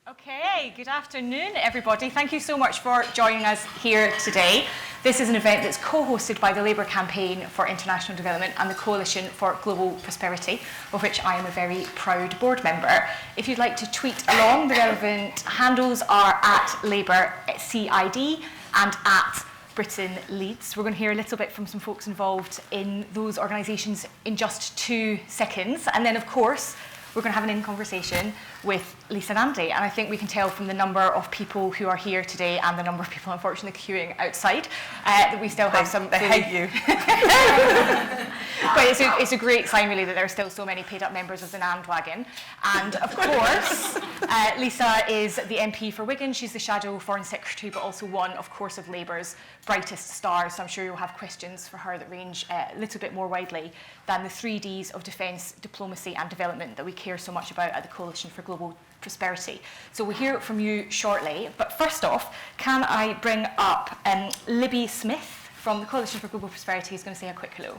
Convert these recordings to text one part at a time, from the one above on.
Okay, good afternoon, everybody. Thank you so much for joining us here today. This is an event that's co-hosted by the Labour Campaign for International Development and the Coalition for Global Prosperity, of which I am a very proud board member. If you'd like to tweet along, the relevant handles are at Labour CID and at Brighton Leads. We're going to hear a little bit from some folks involved in those organisations in just 2 seconds. And then, of course, we're going to have an in-conversation with Lisa Nandy, and I think we can tell from the number of people who are here today and the number of people unfortunately queuing outside that we still have some... They hate you. But it's a great sign really that there are still so many paid up members of the Nandwagon. And of course, Lisa is the MP for Wigan. She's the Shadow Foreign Secretary, but also one, of course, of Labour's brightest stars. So I'm sure you'll have questions for her that range a little bit more widely than the 3 Ds of defence, diplomacy and development that we care so much about at the Coalition for Global Prosperity. So we'll hear from you shortly. But first off, can I bring up Libby Smith from the Coalition for Global Prosperity, who's going to say a quick hello.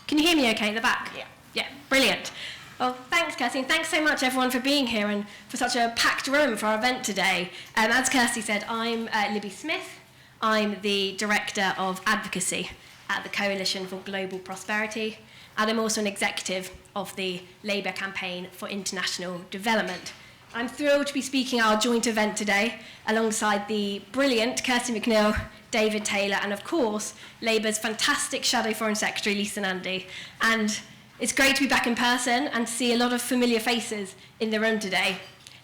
Can you hear me okay in the back? Yeah. Yeah, brilliant. Well, thanks, Kirsty, and thanks so much, everyone, for being here and for such a packed room for our event today. As Kirsty said, I'm Libby Smith. I'm the Director of Advocacy at the Coalition for Global Prosperity, and I'm also an executive of the Labour Campaign for International Development. I'm thrilled to be speaking at our joint event today alongside the brilliant Kirsty McNeill, David Taylor, and of course, Labour's fantastic Shadow Foreign Secretary, Lisa Nandy. And it's great to be back in person and see a lot of familiar faces in the room today.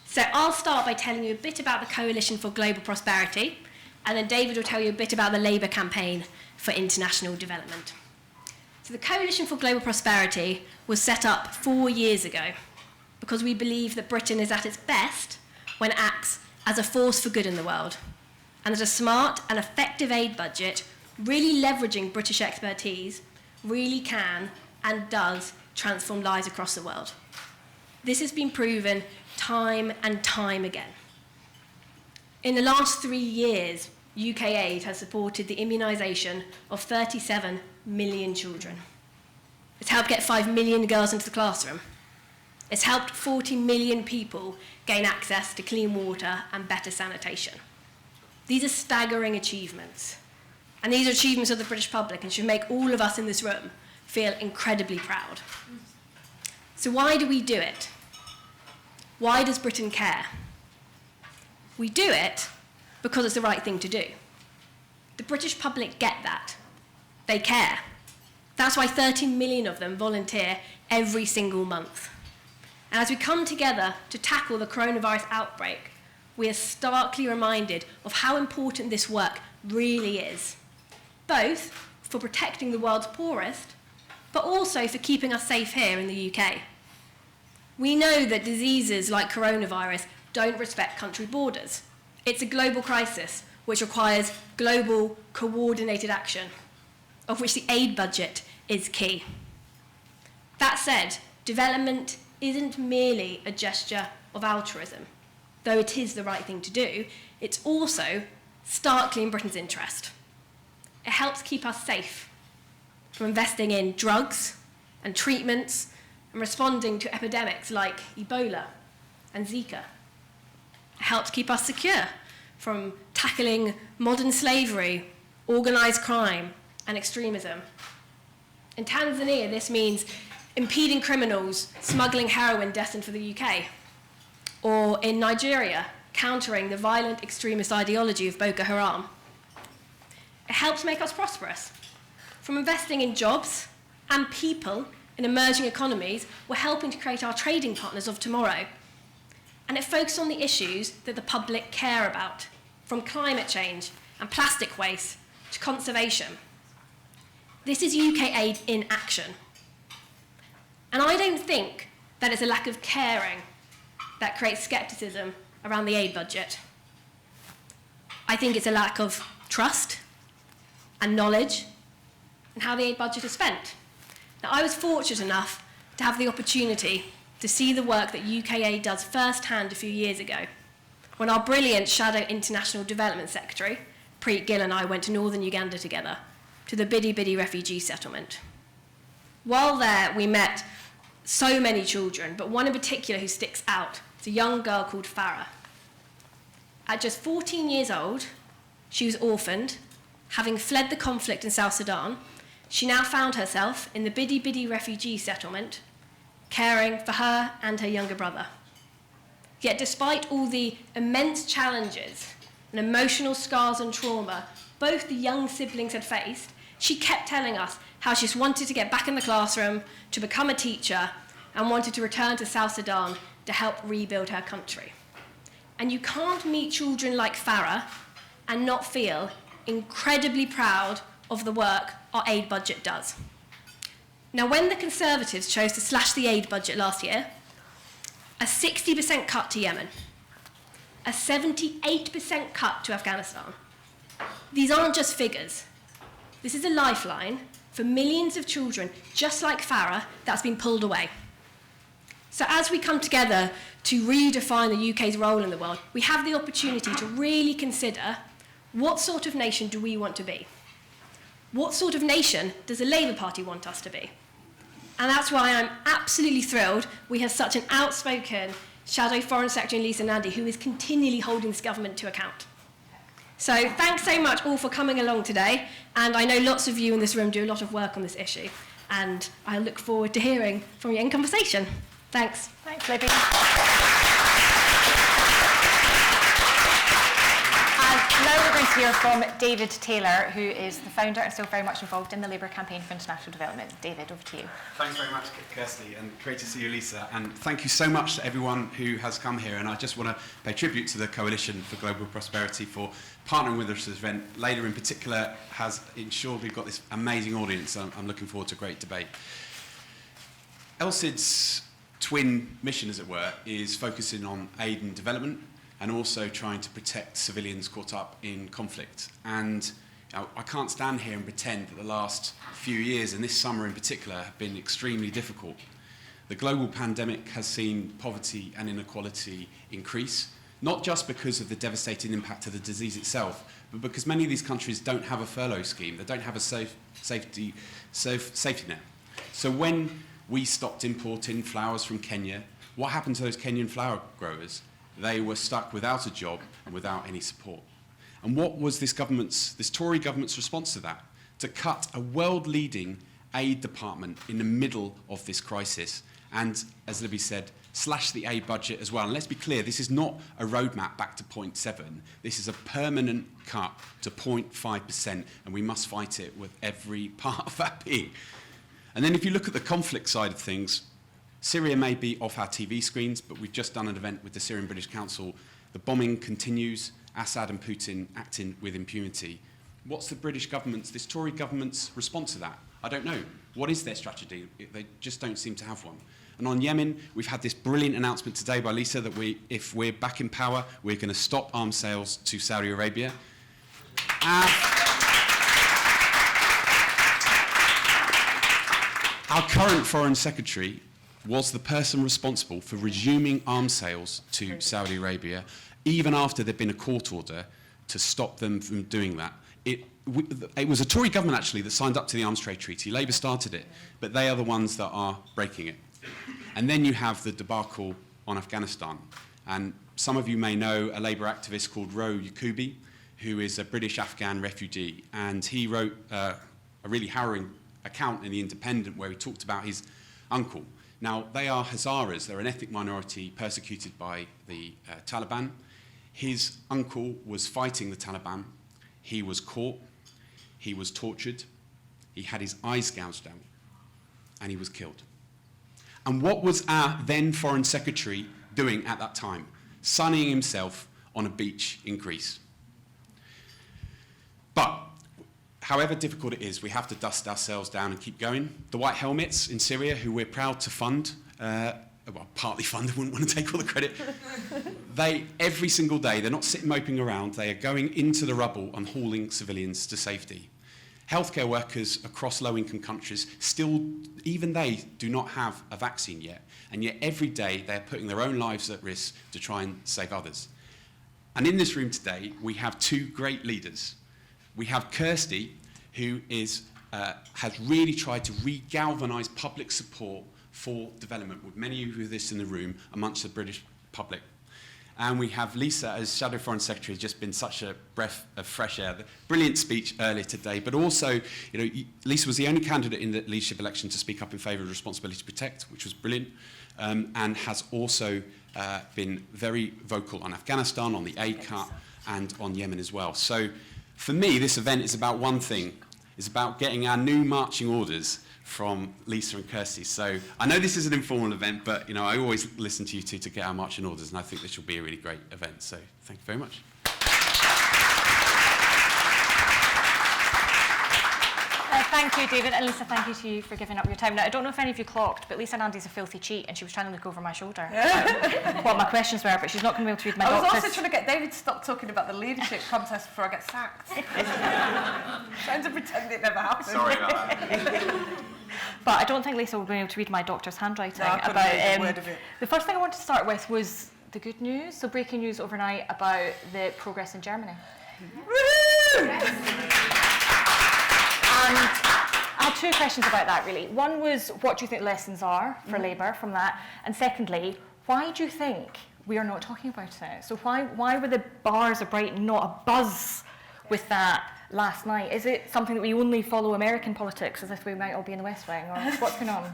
So I'll start by telling you a bit about the Coalition for Global Prosperity, and then David will tell you a bit about the Labour Campaign for International Development. So the Coalition for Global Prosperity was set up 4 years ago because we believe that Britain is at its best when it acts as a force for good in the world, and that a smart and effective aid budget, really leveraging British expertise, really can and does transform lives across the world. This has been proven time and time again. In the last 3 years, UK aid has supported the immunisation of 37 million children. It's helped get 5 million girls into the classroom. It's helped 40 million people gain access to clean water and better sanitation. These are staggering achievements. And these are achievements of the British public and should make all of us in this room feel incredibly proud. So why do we do it? Why does Britain care? We do it because it's the right thing to do. The British public get that. They care. That's why 13 million of them volunteer every single month. And as we come together to tackle the coronavirus outbreak, we are starkly reminded of how important this work really is, both for protecting the world's poorest, but also for keeping us safe here in the UK. We know that diseases like coronavirus don't respect country borders. It's a global crisis which requires global coordinated action, of which the aid budget is key. That said, development isn't merely a gesture of altruism. Though it is the right thing to do, it's also starkly in Britain's interest. It helps keep us safe from investing in drugs and treatments and responding to epidemics like Ebola and Zika. It helps keep us secure from tackling modern slavery, organised crime, and extremism. In Tanzania, this means impeding criminals smuggling heroin destined for the UK. Or in Nigeria, countering the violent extremist ideology of Boko Haram. It helps make us prosperous. From investing in jobs and people in emerging economies, we're helping to create our trading partners of tomorrow. And it focuses on the issues that the public care about, from climate change and plastic waste to conservation. This is UK aid in action. And I don't think that it's a lack of caring that creates scepticism around the aid budget. I think it's a lack of trust and knowledge in how the aid budget is spent. Now, I was fortunate enough to have the opportunity to see the work that UK aid does firsthand a few years ago, when our brilliant Shadow International Development Secretary, Preet Gill, and I went to northern Uganda together to the Bidi Bidi refugee settlement. While there, we met so many children, but one in particular who sticks out. It's a young girl called Farah. At just 14 years old, she was orphaned. Having fled the conflict in South Sudan, she now found herself in the Bidi Bidi refugee settlement, caring for her and her younger brother. Yet despite all the immense challenges and emotional scars and trauma both the young siblings had faced, she kept telling us how she just wanted to get back in the classroom, to become a teacher, and wanted to return to South Sudan to help rebuild her country. And you can't meet children like Farah and not feel incredibly proud of the work our aid budget does. Now, when the Conservatives chose to slash the aid budget last year, a 60% cut to Yemen, a 78% cut to Afghanistan, these aren't just figures. This is a lifeline for millions of children, just like Farah, that's been pulled away. So as we come together to redefine the UK's role in the world, we have the opportunity to really consider what sort of nation do we want to be? What sort of nation does the Labour Party want us to be? And that's why I'm absolutely thrilled we have such an outspoken Shadow Foreign Secretary Lisa Nandy, who is continually holding this government to account. So thanks so much all for coming along today, and I know lots of you in this room do a lot of work on this issue, and I look forward to hearing from you in conversation. Thanks. Thanks, Libby. Now we're going to hear from David Taylor, who is the founder and still very much involved in the Labour campaign for international development. David, over to you. Thanks very much, Kirsty, and great to see you, Lisa. And thank you so much to everyone who has come here. And I just want to pay tribute to the Coalition for Global Prosperity for partnering with us at this event. Labour in particular has ensured we've got this amazing audience. I'm looking forward to a great debate. LSID's twin mission, as it were, is focusing on aid and development, and also trying to protect civilians caught up in conflict. And I can't stand here and pretend that the last few years, and this summer in particular, have been extremely difficult. The global pandemic has seen poverty and inequality increase, not just because of the devastating impact of the disease itself, but because many of these countries don't have a furlough scheme, they don't have a safety net. So when we stopped importing flowers from Kenya, what happened to those Kenyan flower growers? They were stuck without a job and without any support. And what was this Tory government's response to that? To cut a world-leading aid department in the middle of this crisis and, as Libby said, slash the aid budget as well. And let's be clear, this is not a roadmap back to 0.7. This is a permanent cut to 0.5%, and we must fight it with every part of that being. And then if you look at the conflict side of things, Syria may be off our TV screens, but we've just done an event with the Syrian British Council. The bombing continues, Assad and Putin acting with impunity. What's the British government's, this Tory government's response to that? I don't know. What is their strategy? They just don't seem to have one. And on Yemen, we've had this brilliant announcement today by Lisa that if we're back in power, we're going to stop arms sales to Saudi Arabia. Our current Foreign Secretary was the person responsible for resuming arms sales to Saudi Arabia, even after there'd been a court order to stop them from doing that. It was a Tory government, actually, that signed up to the Arms Trade Treaty. Labour started it, but they are the ones that are breaking it. And then you have the debacle on Afghanistan. And some of you may know a Labour activist called Ro Yakubi, who is a British Afghan refugee. And he wrote a really harrowing account in The Independent where he talked about his uncle. Now, they are Hazaras. They're an ethnic minority persecuted by the Taliban. His uncle was fighting the Taliban. He was caught. He was tortured. He had his eyes gouged out. And he was killed. And what was our then Foreign Secretary doing at that time? Sunning himself on a beach in Greece. But however difficult it is, we have to dust ourselves down and keep going. The White Helmets in Syria, who we're proud to fund, partly fund, I wouldn't want to take all the credit. They, every single day, they're not sitting moping around, they are going into the rubble and hauling civilians to safety. Healthcare workers across low-income countries still, even they, do not have a vaccine yet. And yet every day they're putting their own lives at risk to try and save others. And in this room today, we have two great leaders. We have Kirsty, who is has really tried to re-galvanise public support for development, with many of this in the room, amongst the British public. And we have Lisa as Shadow Foreign Secretary, has just been such a breath of fresh air. The brilliant speech earlier today, but also, Lisa was the only candidate in the leadership election to speak up in favour of responsibility to protect, which was brilliant, and has also been very vocal on Afghanistan, on the aid cut, and on Yemen as well. So for me, this event is about one thing. It's about getting our new marching orders from Lisa and Kirsty. So I know this is an informal event, but I always listen to you two to get our marching orders, and I think this will be a really great event. So thank you very much. Thank you, David, and Lisa, thank you to you for giving up your time. Now, I don't know if any of you clocked, but Lisa Nandy's a filthy cheat, and she was trying to look over my shoulder what my questions were, but she's not going to be able to read my I was doctor's... also trying to get David to stop talking about the leadership contest before I get sacked. Trying to pretend it never happened. Sorry about that. But I don't think Lisa will be able to read my doctor's handwriting. No, I couldn't read a word of it. The first thing I want to start with was the good news. So breaking news overnight about the progress in Germany. Woo! And I had two questions about that, really. One was, what do you think lessons are for Labour from that? And secondly, why do you think we are not talking about it? So why were the bars of Brighton not abuzz with that last night? Is it something that we only follow American politics as if we might all be in the West Wing, or what's going on?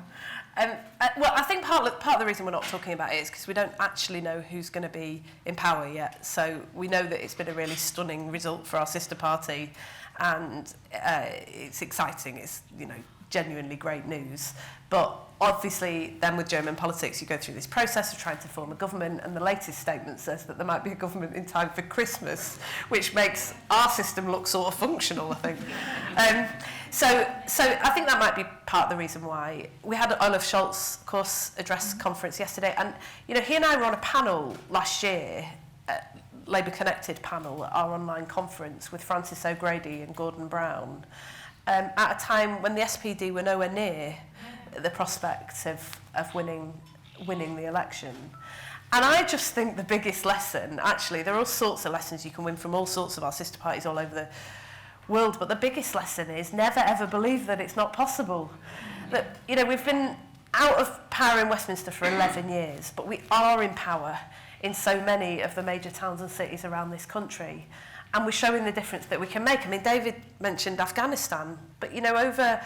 Well, I think part of the reason we're not talking about it is because we don't actually know who's going to be in power yet. So we know that it's been a really stunning result for our sister party, and it's exciting. It's genuinely great news. But obviously, then with German politics, you go through this process of trying to form a government, and the latest statement says that there might be a government in time for Christmas, which makes our system look sort of functional, I think. So I think that might be part of the reason why. We had Olaf Scholz, of course, address conference yesterday, and he and I were on a panel last year, Labour Connected panel at our online conference with Francis O'Grady and Gordon Brown, at a time when the SPD were nowhere near the prospect of winning the election. And I just think the biggest lesson, actually, there are all sorts of lessons you can win from all sorts of our sister parties all over the world, but the biggest lesson is never ever believe that it's not possible. That, we've been out of power in Westminster for 11 years, but we are in power in so many of the major towns and cities around this country. And we're showing the difference that we can make. I mean, David mentioned Afghanistan, but, over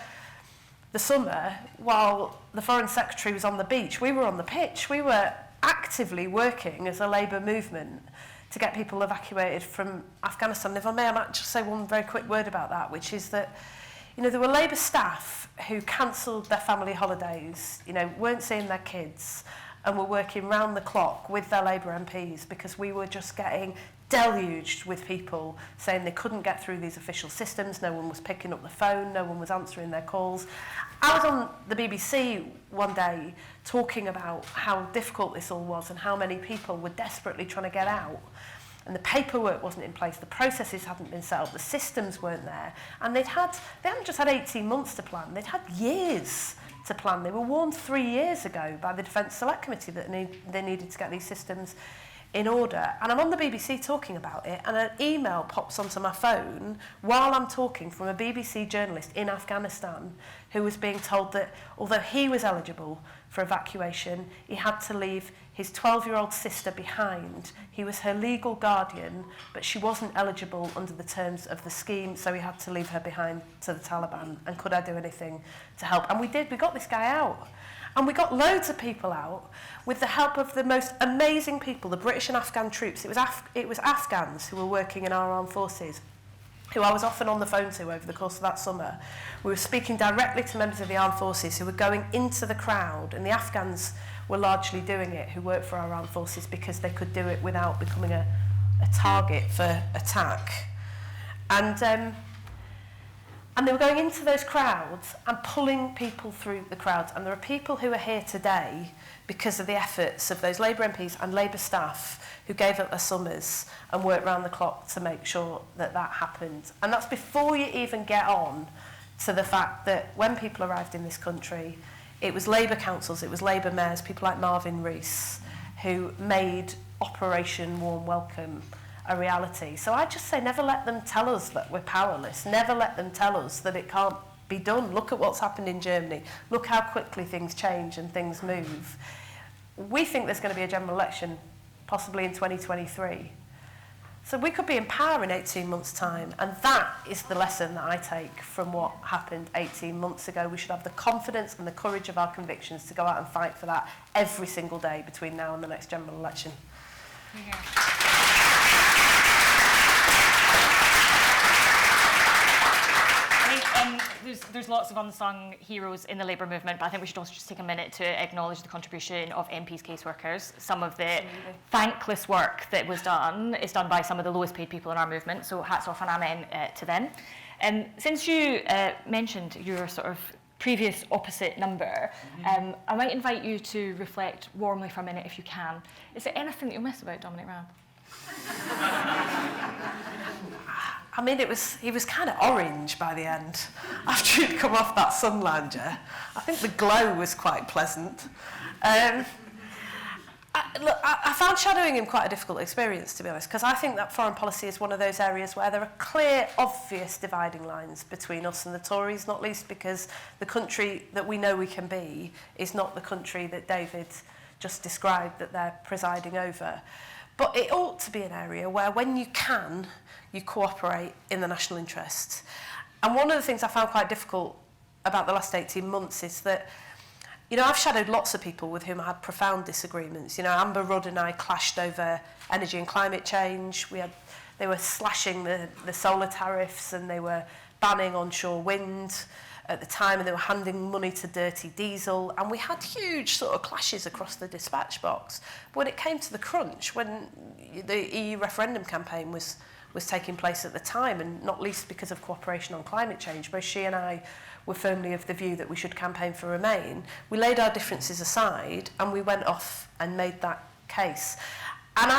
the summer, while the Foreign Secretary was on the beach, we were on the pitch. We were actively working as a Labour movement to get people evacuated from Afghanistan. If I may, I might just say one very quick word about that, which is that, there were Labour staff who cancelled their family holidays, weren't seeing their kids, and were working round the clock with their Labour MPs because we were just getting deluged with people saying they couldn't get through these official systems, no one was picking up the phone, no one was answering their calls. I was on the BBC one day talking about how difficult this all was and how many people were desperately trying to get out. And the paperwork wasn't in place, the processes hadn't been set up, the systems weren't there. And they hadn't just had 18 months to plan, they'd had years to plan. They were warned 3 years ago by the Defence Select Committee that they needed to get these systems in order. And I'm on the BBC talking about it, and an email pops onto my phone while I'm talking from a BBC journalist in Afghanistan who was being told that although he was eligible for evacuation, he had to leave his 12-year-old sister behind. He was her legal guardian, but she wasn't eligible under the terms of the scheme, so he had to leave her behind to the Taliban. And could I do anything to help? And we did. We got this guy out. And we got loads of people out with the help of the most amazing people, the British and Afghan troops. It was Afghans who were working in our armed forces, who I was often on the phone to over the course of that summer. We were speaking directly to members of the armed forces who were going into the crowd, and the Afghans were largely doing it, who worked for our armed forces because they could do it without becoming a target for attack. And they were going into those crowds and pulling people through the crowds. And there are people who are here today because of the efforts of those Labour MPs and Labour staff who gave up their summers and worked round the clock to make sure that that happened. And that's before you even get on to the fact that when people arrived in this country, it was Labour councils, it was Labour mayors, people like Marvin Rees, who made Operation Warm Welcome a reality. So I just say never let them tell us that we're powerless. Never let them tell us that it can't be done. Look at what's happened in Germany. Look how quickly things change and things move. We think there's going to be a general election possibly in 2023. So we could be in power in 18 months' time, and that is the lesson that I take from what happened 18 months ago. We should have the confidence and the courage of our convictions to go out and fight for that every single day between now and the next general election. Yeah. There's lots of unsung heroes in the Labour movement, but I think we should also just take a minute to acknowledge the contribution of MPs' caseworkers. Some of the thankless work that was done is done by some of the lowest paid people in our movement, so hats off and amen to them. Since you mentioned your sort of previous opposite number, I might invite you to reflect warmly for a minute if you can. Is there anything that you miss about Dominic Raab? I mean, he was kind of orange by the end after he'd come off that sun lounger. I think the glow was quite pleasant. I found shadowing him quite a difficult experience, to be honest, because I think that foreign policy is one of those areas where there are clear, obvious dividing lines between us and the Tories, not least because the country that we know we can be is not the country that David just described that they're presiding over. But it ought to be an area where, when you can, you cooperate in the national interest. And one of the things I found quite difficult about the last 18 months is that, you know, I've shadowed lots of people with whom I had profound disagreements. You know, Amber Rudd and I clashed over energy and climate change. They were slashing the solar tariffs, and they were banning onshore wind at the time, and they were handing money to dirty diesel, and we had huge sort of clashes across the dispatch box. But when it came to the crunch, when the EU referendum campaign was taking place at the time, and not least because of cooperation on climate change, both she and I were firmly of the view that we should campaign for Remain. We laid our differences aside and we went off and made that case. And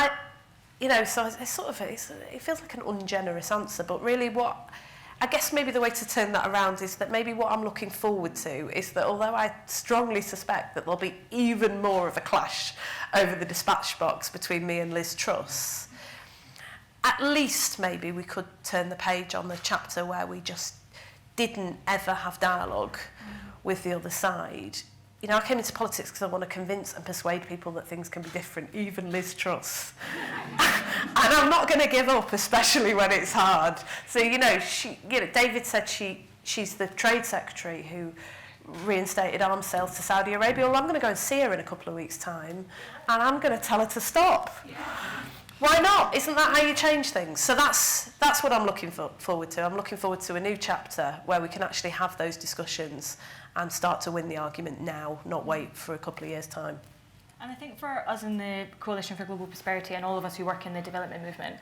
so it feels like an ungenerous answer, but really I guess maybe the way to turn that around is that maybe what I'm looking forward to is that, although I strongly suspect that there'll be even more of a clash over the dispatch box between me and Liz Truss, at least maybe we could turn the page on the chapter where we just didn't ever have dialogue with the other side. You know, I came into politics because I want to convince and persuade people that things can be different, even Liz Truss. And I'm not going to give up, especially when it's hard. So, David said she's the trade secretary who reinstated arms sales to Saudi Arabia. Well, I'm going to go and see her in a couple of weeks' time, and I'm going to tell her to stop. Why not? Isn't that how you change things? So that's what I'm looking forward to. I'm looking forward to a new chapter where we can actually have those discussions and start to win the argument now, not wait for a couple of years' time. And I think for us in the Coalition for Global Prosperity and all of us who work in the development movement,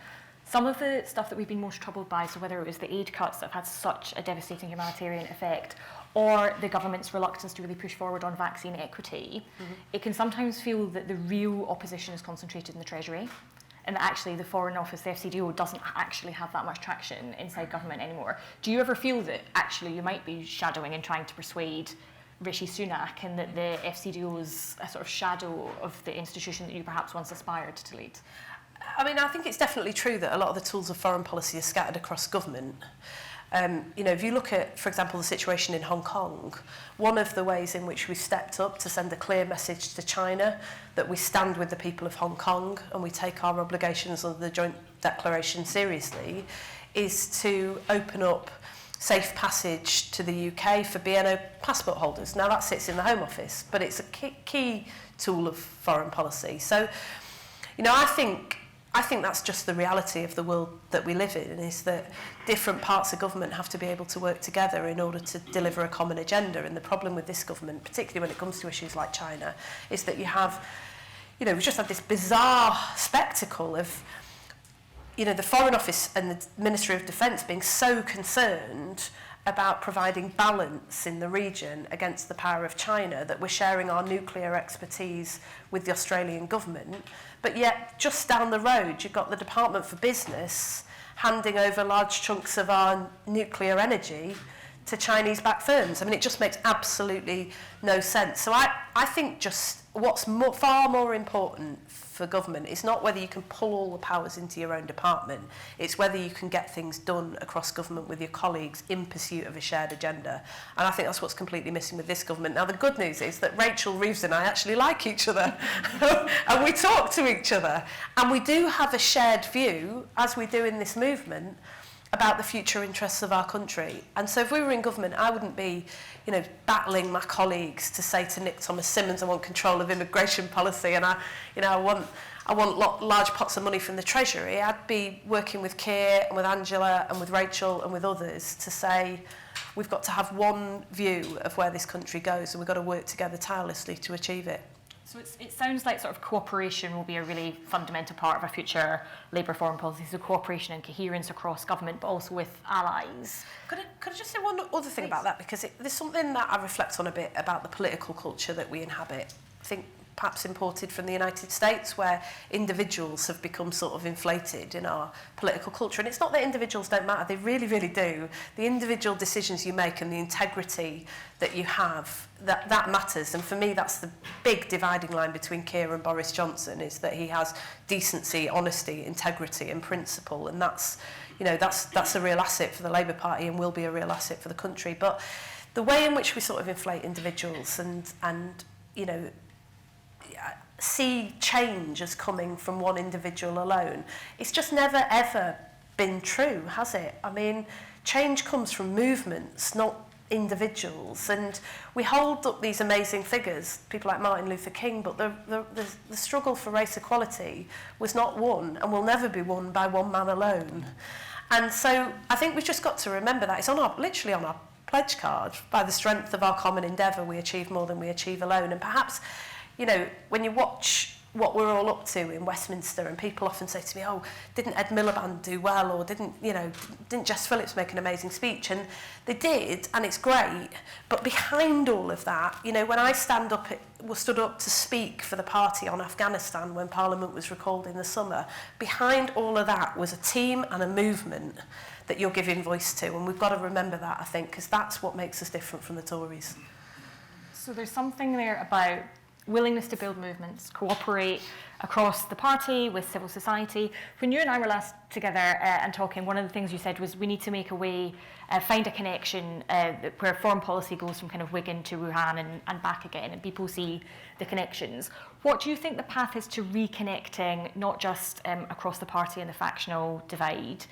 some of the stuff that we've been most troubled by, so whether it was the aid cuts that have had such a devastating humanitarian effect, or the government's reluctance to really push forward on vaccine equity, it can sometimes feel that the real opposition is concentrated in the Treasury, and that actually the Foreign Office, the FCDO, doesn't actually have that much traction inside government anymore. Do you ever feel that actually you might be shadowing and trying to persuade Rishi Sunak, and that the FCDO is a sort of shadow of the institution that you perhaps once aspired to lead? I mean, I think it's definitely true that a lot of the tools of foreign policy are scattered across government. If you look at, for example, the situation in Hong Kong, one of the ways in which we've stepped up to send a clear message to China that we stand with the people of Hong Kong and we take our obligations under the joint declaration seriously is to open up safe passage to the UK for BNO passport holders. Now, that sits in the Home Office, but it's a key tool of foreign policy. So, I think that's just the reality of the world that we live in, is that different parts of government have to be able to work together in order to deliver a common agenda. And the problem with this government, particularly when it comes to issues like China, is that you have, we've just had this bizarre spectacle of, the Foreign Office and the Ministry of Defence being so concerned about providing balance in the region against the power of China that we're sharing our nuclear expertise with the Australian government. But yet, just down the road, you've got the Department for Business handing over large chunks of our nuclear energy to Chinese-backed firms. I mean, it just makes absolutely no sense. So I think just what's far more important for government is not whether you can pull all the powers into your own department, it's whether you can get things done across government with your colleagues in pursuit of a shared agenda. And I think that's what's completely missing with this government. Now, the good news is that Rachel Reeves and I actually like each other and we talk to each other, and we do have a shared view, as we do in this movement, about the future interests of our country. And so if we were in government, I wouldn't be, battling my colleagues to say to Nick Thomas-Symonds, I want control of immigration policy and I want large pots of money from the Treasury. I'd be working with Keir and with Angela and with Rachel and with others to say we've got to have one view of where this country goes, and we've got to work together tirelessly to achieve it. So it sounds like sort of cooperation will be a really fundamental part of our future Labour foreign policy, so cooperation and coherence across government, but also with allies. Could I just say one other thing about that? Because there's something that I reflect on a bit about the political culture that we inhabit. I think perhaps imported from the United States, where individuals have become sort of inflated in our political culture. And it's not that individuals don't matter, they really, really do. The individual decisions you make and the integrity that you have, that matters. And for me, that's the big dividing line between Keir and Boris Johnson, is that he has decency, honesty, integrity and principle. And that's a real asset for the Labour Party and will be a real asset for the country. But the way in which we sort of inflate individuals and see change as coming from one individual alone, it's just never ever been true, has it? I mean, change comes from movements, not individuals, and we hold up these amazing figures, people like Martin Luther King, but the struggle for race equality was not won and will never be won by one man alone. And so I think we've just got to remember that. It's literally on our pledge card. By the strength of our common endeavour, we achieve more than we achieve alone. And perhaps, when you watch what we're all up to in Westminster, and people often say to me, oh, didn't Ed Miliband do well, or didn't Jess Phillips make an amazing speech? And they did, and it's great. But behind all of that, when I stood up to speak for the party on Afghanistan when Parliament was recalled in the summer, behind all of that was a team and a movement that you're giving voice to. And we've got to remember that, I think, because that's what makes us different from the Tories. So there's something there about willingness to build movements, cooperate across the party, with civil society. When you and I were last together and talking, one of the things you said was we need to make a way, find a connection where foreign policy goes from kind of Wigan to Wuhan and back again, and people see the connections. What do you think the path is to reconnecting, not just across the party and the factional divide,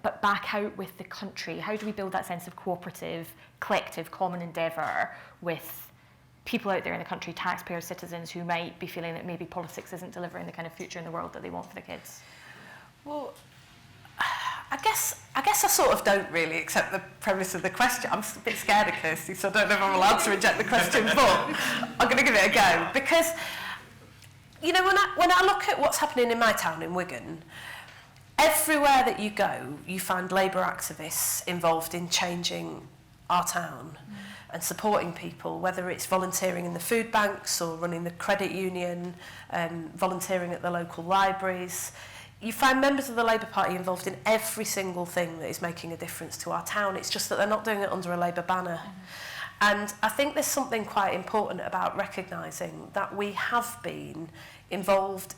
but back out with the country? How do we build that sense of cooperative, collective, common endeavour with people out there in the country, taxpayers, citizens, who might be feeling that maybe politics isn't delivering the kind of future in the world that they want for the kids? Well, I guess I sort of don't really accept the premise of the question. I'm a bit scared of Kirsty, so I don't know if I'm allowed to reject the question, but I'm going to give it a go. Because, when I look at what's happening in my town, in Wigan, everywhere that you go, you find Labour activists involved in changing our town. And supporting people, whether it's volunteering in the food banks or running the credit union, volunteering at the local libraries. You find members of the Labour Party involved in every single thing that is making a difference to our town. It's just that they're not doing it under a Labour banner. And I think there's something quite important about recognising that we have been involved,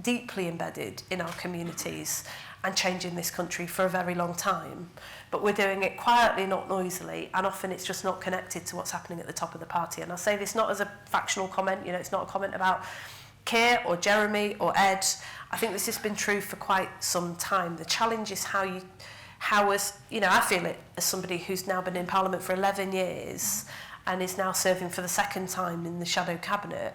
deeply embedded in our communities and changing this country for a very long time. But we're doing it quietly, not noisily, and often it's just not connected to what's happening at the top of the party. And I say this not as a factional comment, it's not a comment about Keir or Jeremy or Ed. I think this has been true for quite some time. The challenge is I feel it as somebody who's now been in Parliament for 11 years and is now serving for the second time in the shadow cabinet,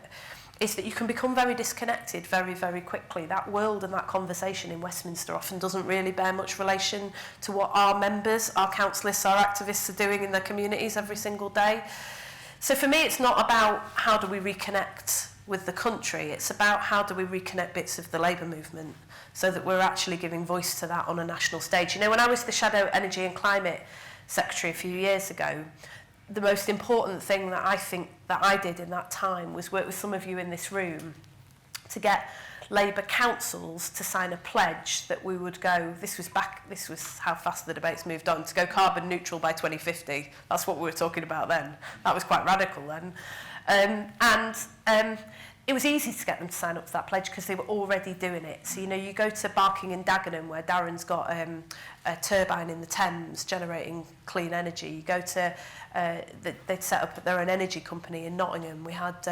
is that you can become very disconnected very, very quickly. That world and that conversation in Westminster often doesn't really bear much relation to what our members, our councillors, our activists are doing in their communities every single day. So for me, it's not about how do we reconnect with the country, it's about how do we reconnect bits of the Labour movement so that we're actually giving voice to that on a national stage. When I was the Shadow Energy and Climate Secretary a few years ago, the most important thing that I think that I did in that time was work with some of you in this room to get Labour councils to sign a pledge that we would go, this was how fast the debates moved on, to go carbon neutral by 2050. That's what we were talking about then. That was quite radical then. It was easy to get them to sign up to that pledge because they were already doing it. So, you know, you go to Barking and Dagenham, where Darren's got a turbine in the Thames generating clean energy. You go to, they'd set up their own energy company in Nottingham. We had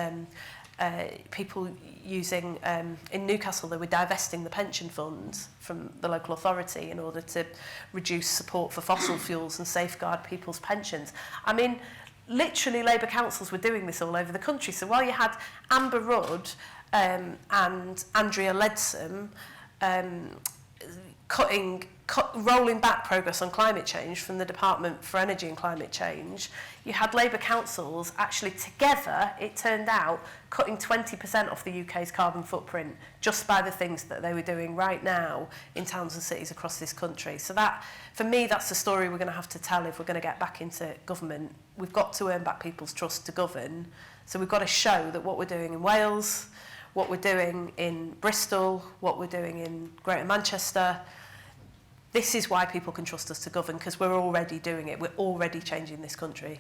people using, in Newcastle, they were divesting the pension funds from the local authority in order to reduce support for fossil fuels and safeguard people's pensions. I mean, literally Labour councils were doing this all over the country. So while you had Amber Rudd and Andrea Leadsom rolling back progress on climate change from the Department for Energy and Climate Change, you had Labour councils actually together, it turned out, cutting 20% off the UK's carbon footprint just by the things that they were doing right now in towns and cities across this country. So that, for me, that's the story we're going to have to tell if we're going to get back into government. We've got to earn back people's trust to govern. So we've got to show that what we're doing in Wales, what we're doing in Bristol, what we're doing in Greater Manchester, this is why people can trust us to govern, because we're already doing it. We're already changing this country.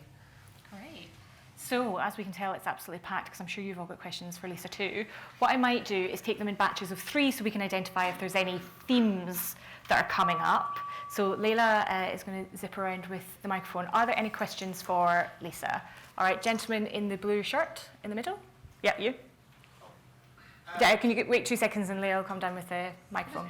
Great. So, as we can tell, it's absolutely packed, because I'm sure you've all got questions for Lisa too. What I might do is take them in batches of 3 so we can identify if there's any themes that are coming up. So Layla is going to zip around with the microphone. Are there any questions for Lisa? All right, gentleman in the blue shirt in the middle. Yeah, you. Can you wait 2 seconds and Layla will come down with the microphone.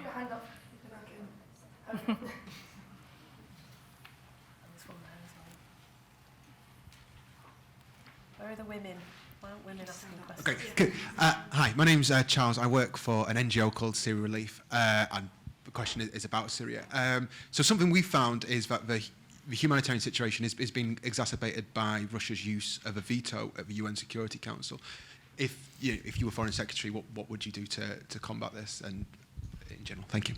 Where are the women? Why aren't women asking questions? Okay, good. Hi, my name's Charles. I work for an NGO called Syria Relief, and the question is about Syria. So something we found is that the humanitarian situation is being exacerbated by Russia's use of a veto at the UN Security Council. If you were Foreign Secretary, what would you do to combat this and in general? Thank you.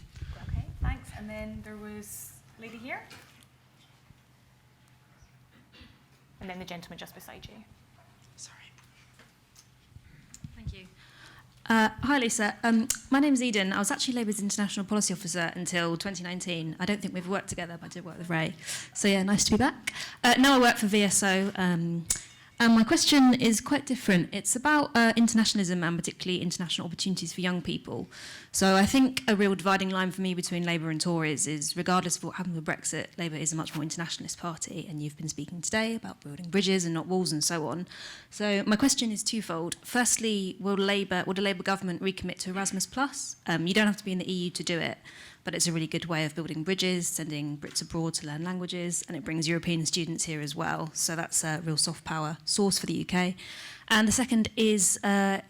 Okay, thanks. And then there was a lady here. And then the gentleman just beside you. Sorry. Thank you. Hi, Lisa. My name's Eden. I was actually Labour's International Policy Officer until 2019. I don't think we've worked together, but I did work with Ray. So, yeah, nice to be back. Now I work for VSO. And my question is quite different. It's about internationalism and particularly international opportunities for young people. So I think a real dividing line for me between Labour and Tories is, regardless of what happens with Brexit, Labour is a much more internationalist party, and you've been speaking today about building bridges and not walls and so on. So my question is twofold. Firstly, will the Labour government recommit to Erasmus+? You don't have to be in the EU to do it, but it's a really good way of building bridges, sending Brits abroad to learn languages, and it brings European students here as well. So that's a real soft power source for the UK. And the second is,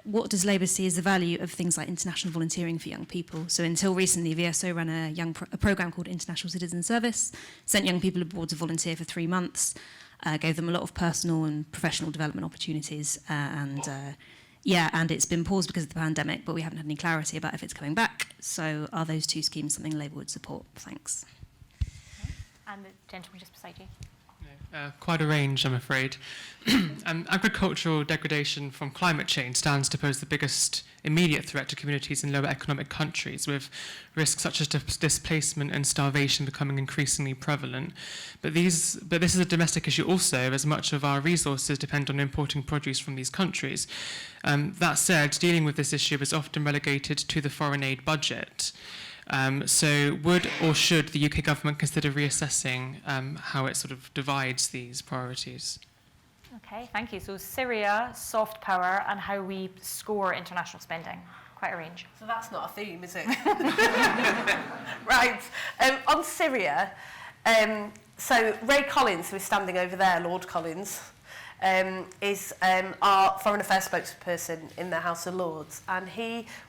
what does Labour see as the value of things like international volunteering for young people? So until recently, VSO ran a programme called International Citizen Service, sent young people abroad to volunteer for 3 months, gave them a lot of personal and professional development opportunities, and it's been paused because of the pandemic, but we haven't had any clarity about if it's coming back. So are those 2 schemes something Labour would support? Thanks. Okay. And the gentleman just beside you. Quite a range, I'm afraid. Agricultural degradation from climate change stands to pose the biggest immediate threat to communities in lower economic countries, with risks such as displacement and starvation becoming increasingly prevalent. But this is a domestic issue also, as much of our resources depend on importing produce from these countries. That said, dealing with this issue is often relegated to the foreign aid budget. So would or should the UK government consider reassessing how it sort of divides these priorities? Okay, thank you. So Syria, soft power, and how we score international spending. Quite a range. So that's not a theme, is it? Right. On Syria, so Ray Collins, who is standing over there, Lord Collins, is our Foreign Affairs spokesperson in the House of Lords. And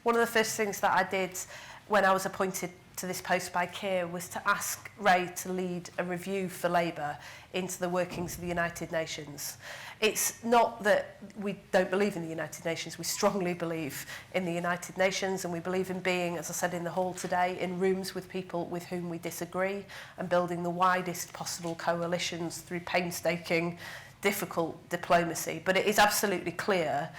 one of the first things that I did when I was appointed to this post by Keir was to ask Ray to lead a review for Labour into the workings of the United Nations. It's not that we don't believe in the United Nations. We strongly believe in the United Nations, and we believe in being, as I said in the hall today, in rooms with people with whom we disagree and building the widest possible coalitions through painstaking, difficult diplomacy. But it is absolutely clear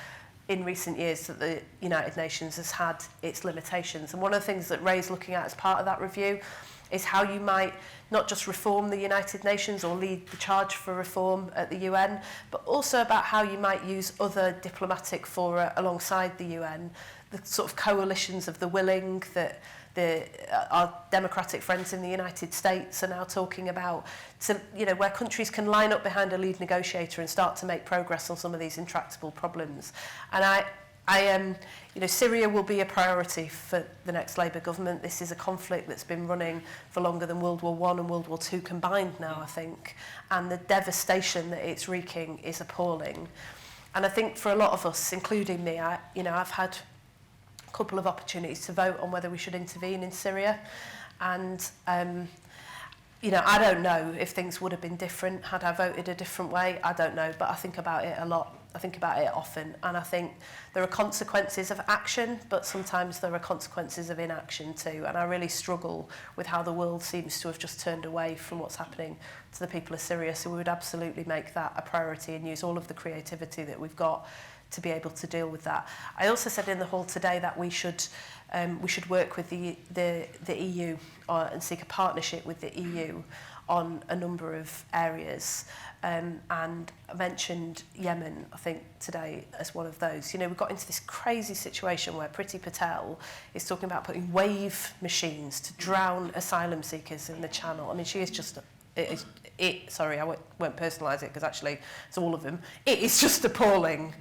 in recent years that the United Nations has had its limitations. And one of the things that Ray's looking at as part of that review is how you might not just reform the United Nations or lead the charge for reform at the UN, but also about how you might use other diplomatic fora alongside the UN, the sort of coalitions of the willing that our democratic friends in the United States are now talking about, to, you know, where countries can line up behind a lead negotiator and start to make progress on some of these intractable problems. And you know, Syria will be a priority for the next Labour government. This is a conflict that's been running for longer than World War I and World War II combined now, I think. And the devastation that it's wreaking is appalling. And I think for a lot of us, including me, I've had a couple of opportunities to vote on whether we should intervene in Syria. And you know, I don't know if things would have been different had I voted a different way. I don't know, but I think about it a lot. I think about it often, and I think there are consequences of action, but sometimes there are consequences of inaction too. And I really struggle with how the world seems to have just turned away from what's happening to the people of Syria. So we would absolutely make that a priority and use all of the creativity that we've got to be able to deal with that. I also said in the hall today that we should work with the EU and seek a partnership with the EU on a number of areas. And I mentioned Yemen, I think, today as one of those. You know, we've got into this crazy situation where Priti Patel is talking about putting wave machines to drown asylum seekers in the Channel. I mean, she is just... Sorry, I won't personalise it because actually it's all of them. It is just appalling.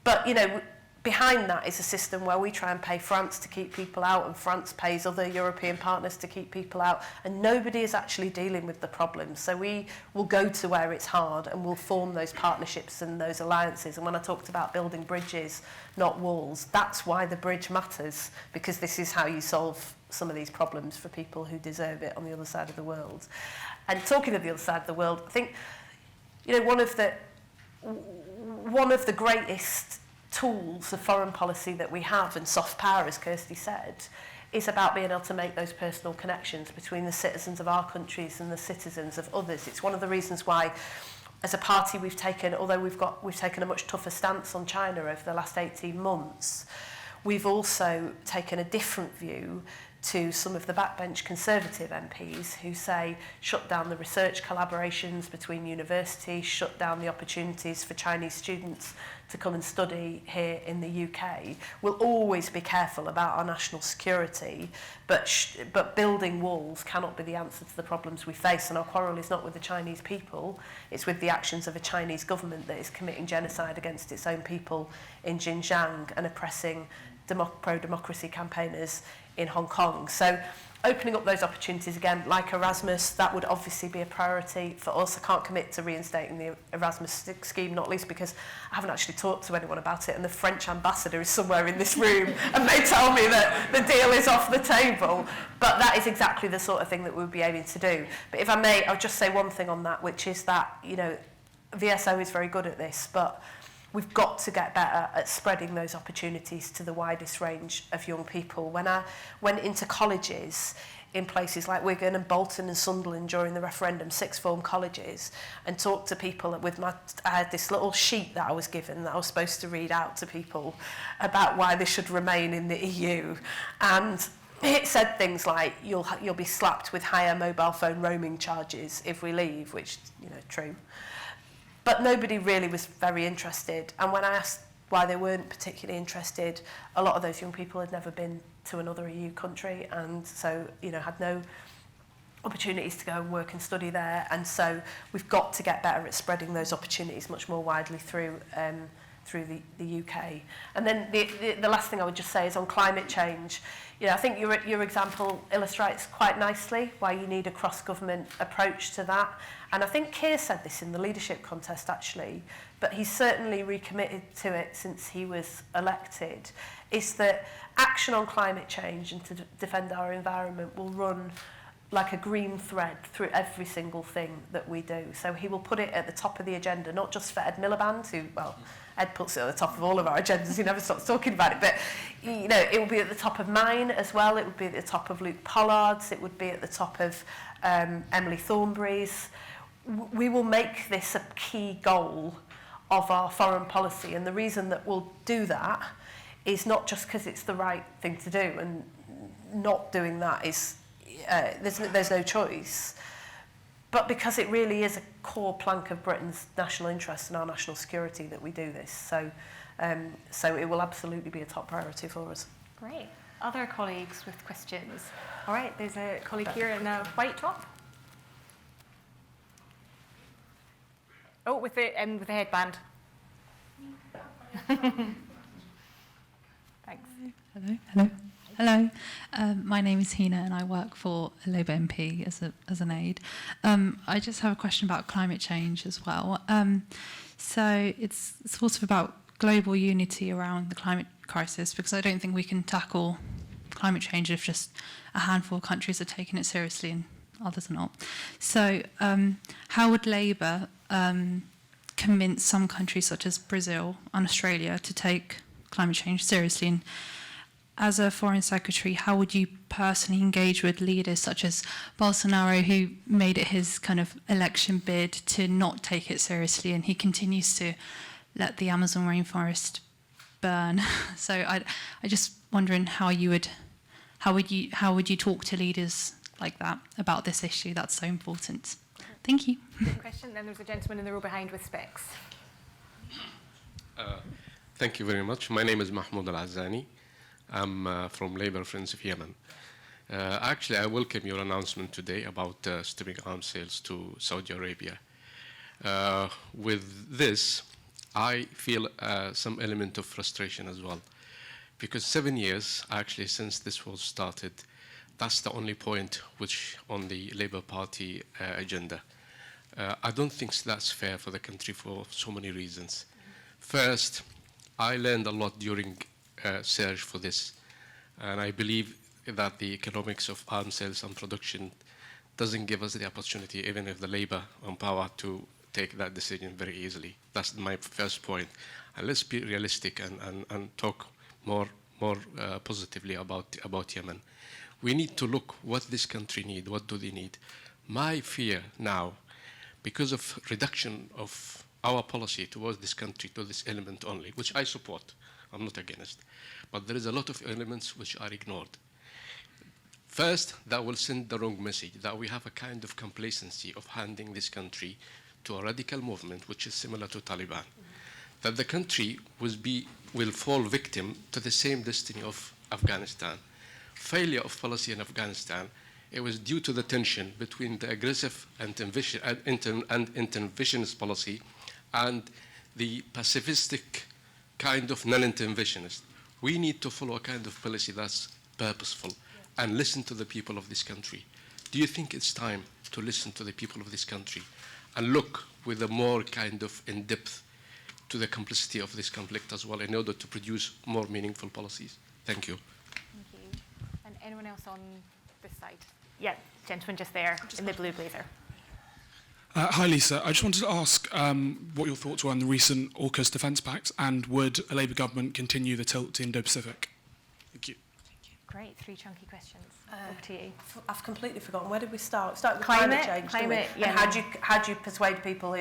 But, you know, behind that is a system where we try and pay France to keep people out, and France pays other European partners to keep people out, and nobody is actually dealing with the problem. So we will go to where it's hard and we'll form those partnerships and those alliances. And when I talked about building bridges, not walls, that's why the bridge matters, because this is how you solve some of these problems for people who deserve it on the other side of the world. And talking of the other side of the world, I think, you know, one of the greatest tools of foreign policy that we have, and soft power, as Kirsty said, is about being able to make those personal connections between the citizens of our countries and the citizens of others. It's one of the reasons why, as a party, we've taken a much tougher stance on China over the last 18 months. We've also taken a different view to some of the backbench Conservative MPs who say shut down the research collaborations between universities, shut down the opportunities for Chinese students to come and study here in the UK. We'll always be careful about our national security, but building walls cannot be the answer to the problems we face, and our quarrel is not with the Chinese people, it's with the actions of a Chinese government that is committing genocide against its own people in Xinjiang and oppressing pro-democracy campaigners in Hong Kong. So opening up those opportunities again, like Erasmus, that would obviously be a priority for us. I can't commit to reinstating the Erasmus scheme, not least because I haven't actually talked to anyone about it, and the French ambassador is somewhere in this room and may tell me that the deal is off the table. But that is exactly the sort of thing that we would be aiming to do. But if I may, I'll just say one thing on that, which is that, you know, VSO is very good at this, but we've got to get better at spreading those opportunities to the widest range of young people. When I went into colleges in places like Wigan and Bolton and Sunderland during the referendum, sixth form colleges, and talked to people I had this little sheet that I was given that I was supposed to read out to people about why they should remain in the EU. And it said things like, you'll be slapped with higher mobile phone roaming charges if we leave, which, you know, true. But nobody really was very interested. And when I asked why they weren't particularly interested, a lot of those young people had never been to another EU country, and so, you know, had no opportunities to go and work and study there. And so we've got to get better at spreading those opportunities much more widely through the UK. And then the last thing I would just say is on climate change. You know, I think your example illustrates quite nicely why you need a cross-government approach to that. And I think Keir said this in the leadership contest, actually, but he's certainly recommitted to it since he was elected, is that action on climate change and to defend our environment will run like a green thread through every single thing that we do. So he will put it at the top of the agenda, not just for Ed Miliband, who, well, Ed puts it at the top of all of our agendas, he never stops talking about it, but, you know, it will be at the top of mine as well, it would be at the top of Luke Pollard's, it would be at the top of Emily Thornberry's. We will make this a key goal of our foreign policy. And the reason that we'll do that is not just because it's the right thing to do, and not doing that is, there's no choice, but because it really is a core plank of Britain's national interest and our national security that we do this. So it will absolutely be a top priority for us. Great. Other colleagues with questions? All right, there's a colleague here in a white top. Oh, with the headband. Thanks. Hello. My name is Hina and I work for a Labour MP as an aide. I just have a question about climate change as well. So it's sort of about global unity around the climate crisis, because I don't think we can tackle climate change if just a handful of countries are taking it seriously and others are not. So how would Labour convince some countries such as Brazil and Australia to take climate change seriously? And as a Foreign Secretary, how would you personally engage with leaders such as Bolsonaro, who made it his kind of election bid to not take it seriously, and he continues to let the Amazon rainforest burn? So I just wondering how would you talk to leaders like that about this issue that's so important? Thank you. Good question. Then there's a gentleman in the row behind with specs. Thank you very much. My name is Mahmoud Al-Azani. I'm from Labour Friends of Yemen. Actually, I welcome your announcement today about stopping arms sales to Saudi Arabia. With this, I feel some element of frustration as well, because 7 years, actually, since this was started, that's the only point which on the Labour Party agenda. I don't think that's fair for the country for so many reasons. First, I learned a lot during search for this, and I believe that the economics of arms sales and production doesn't give us the opportunity, even if the Labour on power, to take that decision very easily. That's my first point. And let's be realistic and talk more positively about Yemen. We need to look what this country needs. What do they need? My fear now, because of reduction of our policy towards this country to this element only, which I support, I'm not against, but there is a lot of elements which are ignored. First, that will send the wrong message, that we have a kind of complacency of handing this country to a radical movement which is similar to Taliban, that the country will fall victim to the same destiny of Afghanistan. Failure of policy in Afghanistan, it was due to the tension between the aggressive and interventionist policy and the pacifistic kind of non-interventionist. We need to follow a kind of policy that's purposeful and listen to the people of this country. Do you think it's time to listen to the people of this country and look with a more kind of in-depth to the complexity of this conflict as well in order to produce more meaningful policies? Thank you. Thank you. And anyone else on this side? Yeah, gentleman just there in the blue blazer. Hi, Lisa. I just wanted to ask what your thoughts were on the recent AUKUS Defence Pact, and would a Labour government continue the tilt to Indo-Pacific? Thank you. Great, three chunky questions. Over to you. I've completely forgotten. Where did we start? Start with Climate change. yeah. And how do you persuade people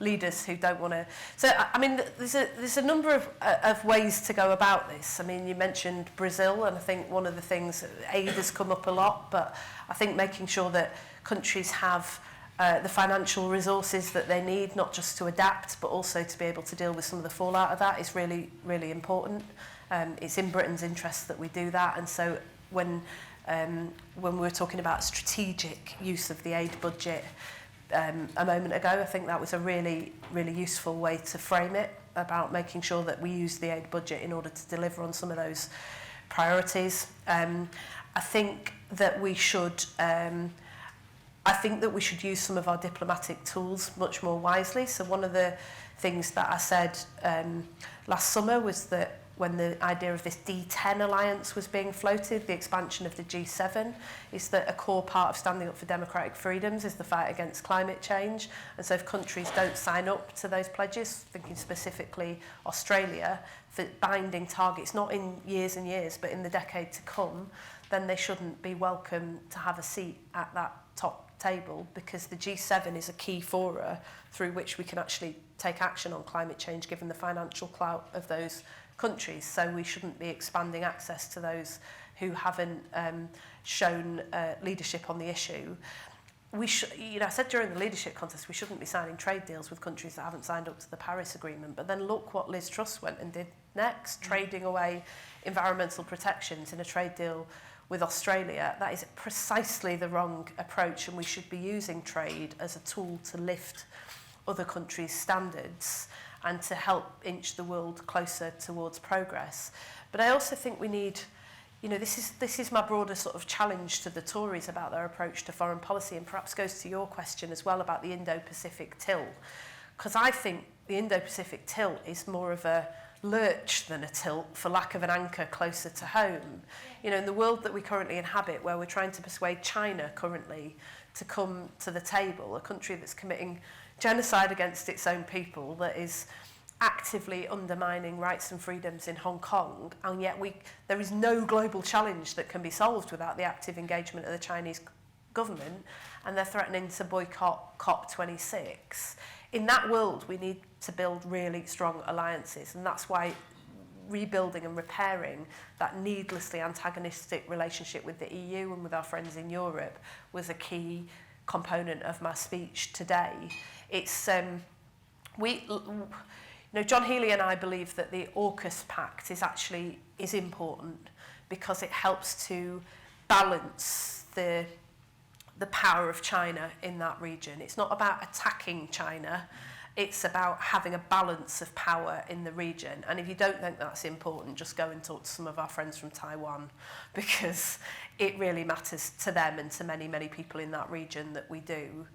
leaders who don't want to? So I mean, there's a number of ways to go about this. I mean, you mentioned Brazil, and I think one of the things, aid has come up a lot, but I think making sure that countries have the financial resources that they need, not just to adapt, but also to be able to deal with some of the fallout of that, is really, really important. It's in Britain's interest that we do that, and so when we were talking about strategic use of the aid budget a moment ago, I think that was a really, really useful way to frame it, about making sure that we use the aid budget in order to deliver on some of those priorities. I think that we should use some of our diplomatic tools much more wisely. So one of the things that I said last summer was that when the idea of this D10 alliance was being floated, the expansion of the G7, is that a core part of standing up for democratic freedoms is the fight against climate change. And so if countries don't sign up to those pledges, thinking specifically Australia, for binding targets, not in years and years, but in the decade to come, then they shouldn't be welcome to have a seat at that top table, because the G7 is a key fora through which we can actually take action on climate change given the financial clout of those countries. So we shouldn't be expanding access to those who haven't shown leadership on the issue. I said during the leadership contest we shouldn't be signing trade deals with countries that haven't signed up to the Paris Agreement, but then look what Liz Truss went and did next, trading away environmental protections in a trade deal with Australia. That is precisely the wrong approach, and we should be using trade as a tool to lift other countries' standards and to help inch the world closer towards progress. But I also think we need, this is my broader sort of challenge to the Tories about their approach to foreign policy, and perhaps goes to your question as well about the Indo-Pacific tilt. Because I think the Indo-Pacific tilt is more of a lurch than a tilt, for lack of an anchor closer to home. In the world that we currently inhabit, where we're trying to persuade China currently to come to the table, a country that's committing genocide against its own people, that is actively undermining rights and freedoms in Hong Kong, and yet there is no global challenge that can be solved without the active engagement of the Chinese government, and they're threatening to boycott COP26. In that world, we need to build really strong alliances, and that's why rebuilding and repairing that needlessly antagonistic relationship with the EU and with our friends in Europe was a key component of my speech today. It's John Healey and I believe that the AUKUS Pact is important because it helps to balance the power of China in that region. It's not about attacking China, it's about having a balance of power in the region. And if you don't think that's important, just go and talk to some of our friends from Taiwan, because it really matters to them and to many, many people in that region that we do.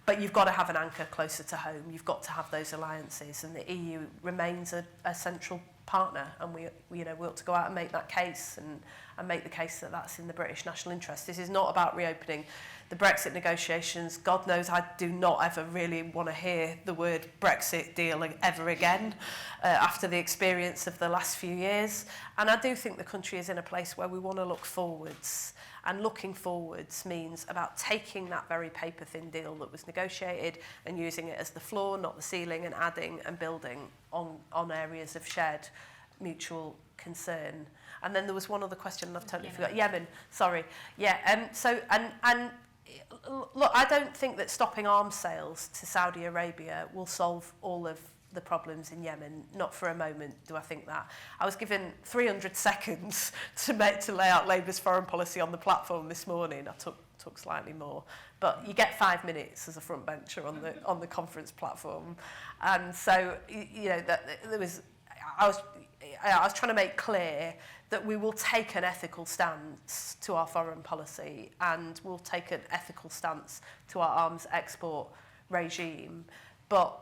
But you've got to have an anchor closer to home. You've got to have those alliances, and the EU remains a central partner, and we ought to go out and make that case and make the case that that's in the British national interest. This is not about reopening the Brexit negotiations. God knows I do not ever really want to hear the word Brexit deal ever again after the experience of the last few years. And I do think the country is in a place where we want to look forwards. And looking forwards means about taking that very paper-thin deal that was negotiated and using it as the floor, not the ceiling, and adding and building on areas of shared mutual concern. And then there was one other question, and I've totally forgot. Yemen, sorry. Yeah, and look, I don't think that stopping arms sales to Saudi Arabia will solve all of the problems in Yemen. Not for a moment do I think that. I was given 300 seconds to lay out Labour's foreign policy on the platform this morning. I took slightly more, but you get 5 minutes as a front bencher on the conference platform, and so I was trying to make clear that we will take an ethical stance to our foreign policy, and we'll take an ethical stance to our arms export regime, but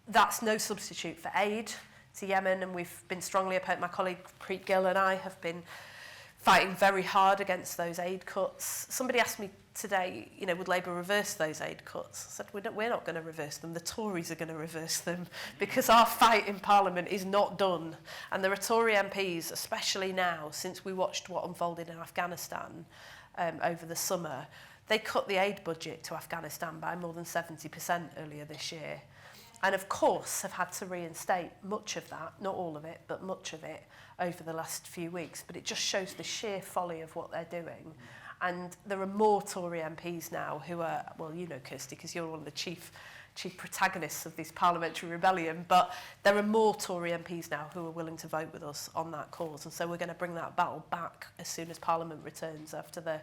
that's no substitute for aid to Yemen, and we've been strongly opposed. My colleague Preet Gill and I have been fighting very hard against those aid cuts. Somebody asked me today, would Labour reverse those aid cuts? I said, we're not going to reverse them. The Tories are going to reverse them, because our fight in Parliament is not done. And there are Tory MPs, especially now, since we watched what unfolded in Afghanistan over the summer. They cut the aid budget to Afghanistan by more than 70% earlier this year. And of course have had to reinstate much of that, not all of it, but much of it over the last few weeks. But it just shows the sheer folly of what they're doing. And there are more Tory MPs now who are, well, Kirsty, because you're one of the chief protagonists of this parliamentary rebellion, but there are more Tory MPs now who are willing to vote with us on that cause. And so we're going to bring that battle back as soon as Parliament returns after the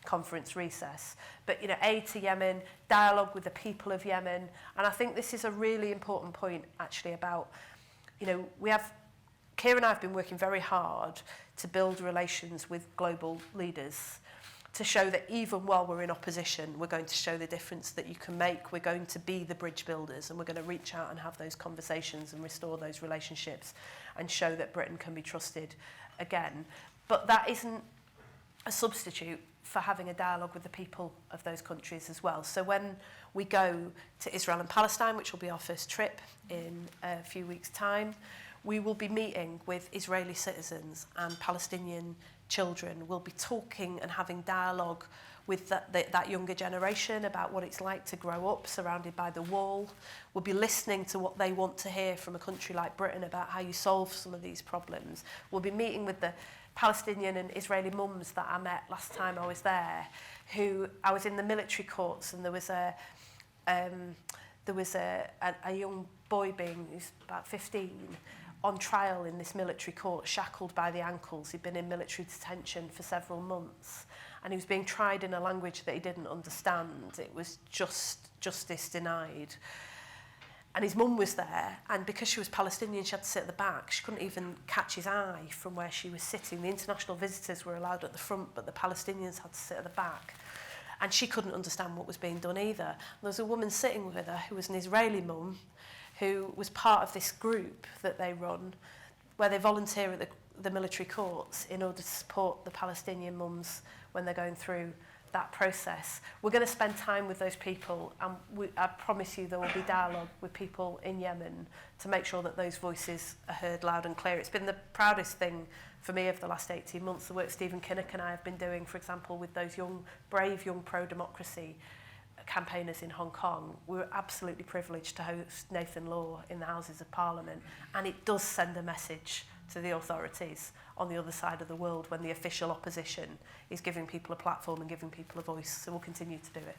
conference recess. But aid to Yemen, dialogue with the people of Yemen, and I think this is a really important point actually about, Keir and I have been working very hard to build relations with global leaders, to show that even while we're in opposition, we're going to show the difference that you can make. We're going to be the bridge builders, and we're going to reach out and have those conversations and restore those relationships and show that Britain can be trusted again. But that isn't a substitute for having a dialogue with the people of those countries as well. So when we go to Israel and Palestine, which will be our first trip in a few weeks' time, we will be meeting with Israeli citizens and Palestinian children. We'll be talking and having dialogue with that younger generation about what it's like to grow up surrounded by the wall. We'll be listening to what they want to hear from a country like Britain about how you solve some of these problems. We'll be meeting with the Palestinian and Israeli mums that I met last time I was there, who I was in the military courts, and there was a young boy who's about 15 on trial in this military court, shackled by the ankles. He'd been in military detention for several months, and he was being tried in a language that he didn't understand. It was justice denied. And his mum was there, and because she was Palestinian, she had to sit at the back. She couldn't even catch his eye from where she was sitting. The international visitors were allowed at the front, but the Palestinians had to sit at the back. And she couldn't understand what was being done either. There was a woman sitting with her who was an Israeli mum, who was part of this group that they run, where they volunteer at the military courts in order to support the Palestinian mums when they're going through that process. We're going to spend time with those people, and I promise you there will be dialogue with people in Yemen to make sure that those voices are heard loud and clear. It's been the proudest thing for me over the last 18 months, the work Stephen Kinnock and I have been doing, for example, with those brave young pro-democracy campaigners in Hong Kong. We were absolutely privileged to host Nathan Law in the Houses of Parliament, and it does send a message to the authorities on the other side of the world when the official opposition is giving people a platform and giving people a voice. So we'll continue to do it.